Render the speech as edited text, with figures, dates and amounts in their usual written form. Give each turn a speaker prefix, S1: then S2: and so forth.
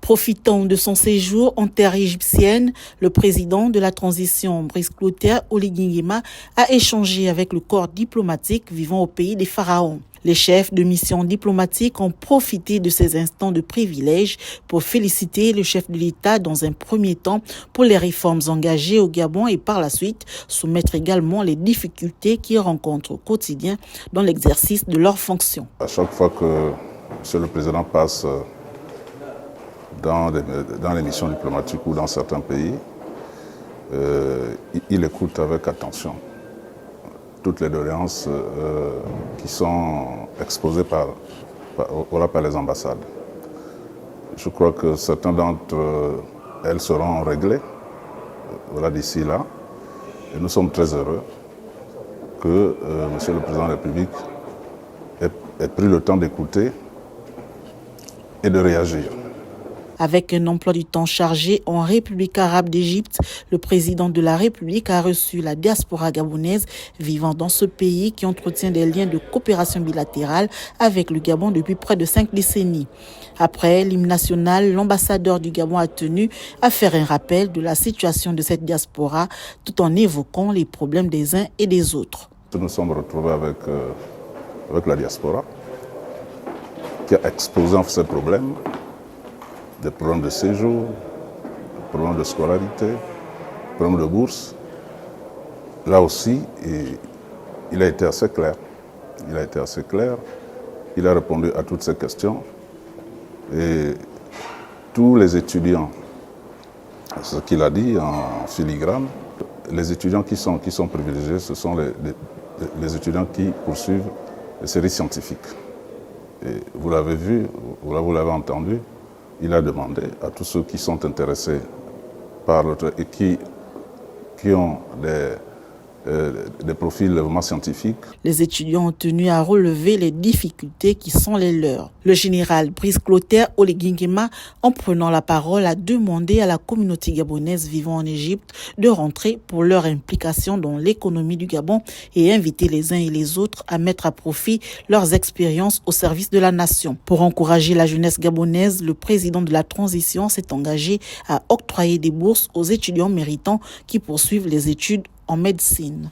S1: Profitant de son séjour en terre égyptienne, le président de la transition, Brice Clotaire Oligui Nguema, a échangé avec le corps diplomatique vivant au pays des pharaons. Les chefs de mission diplomatique ont profité de ces instants de privilège pour féliciter le chef de l'État dans un premier temps pour les réformes engagées au Gabon et par la suite soumettre également les difficultés qu'ils rencontrent au quotidien dans l'exercice de leurs fonctions.
S2: À chaque fois que M. le Président passe dans les missions diplomatiques ou dans certains pays, il écoute avec attention toutes les doléances qui sont exposées par les ambassades. Je crois que certains d'entre elles seront réglées d'ici là. Et nous sommes très heureux que M. le Président de la République ait pris le temps d'écouter et de réagir.
S1: Avec un emploi du temps chargé en République arabe d'Égypte, le président de la République a reçu la diaspora gabonaise vivant dans ce pays qui entretient des liens de coopération bilatérale avec le Gabon depuis près de 5 décennies. Après l'hymne national, l'ambassadeur du Gabon a tenu à faire un rappel de la situation de cette diaspora tout en évoquant les problèmes des uns et des autres.
S2: Nous nous sommes retrouvés avec la diaspora qui a exposé ces problèmes. Des problèmes de séjour, des problèmes de scolarité, des problèmes de bourse. Là aussi, il a été assez clair. Il a répondu à toutes ces questions. Et tous les étudiants, ce qu'il a dit en filigrane, les étudiants qui sont privilégiés, ce sont les étudiants qui poursuivent les séries scientifiques. Et vous l'avez vu, vous l'avez entendu, il a demandé à tous ceux qui sont intéressés par l'autre et qui ont des profils vraiment scientifiques.
S1: Les étudiants ont tenu à relever les difficultés qui sont les leurs. Le général Brice Clotaire Oligui Nguema, en prenant la parole, a demandé à la communauté gabonaise vivant en Égypte de rentrer pour leur implication dans l'économie du Gabon et inviter les uns et les autres à mettre à profit leurs expériences au service de la nation. Pour encourager la jeunesse gabonaise, le président de la transition s'est engagé à octroyer des bourses aux étudiants méritants qui poursuivent les études en médecine.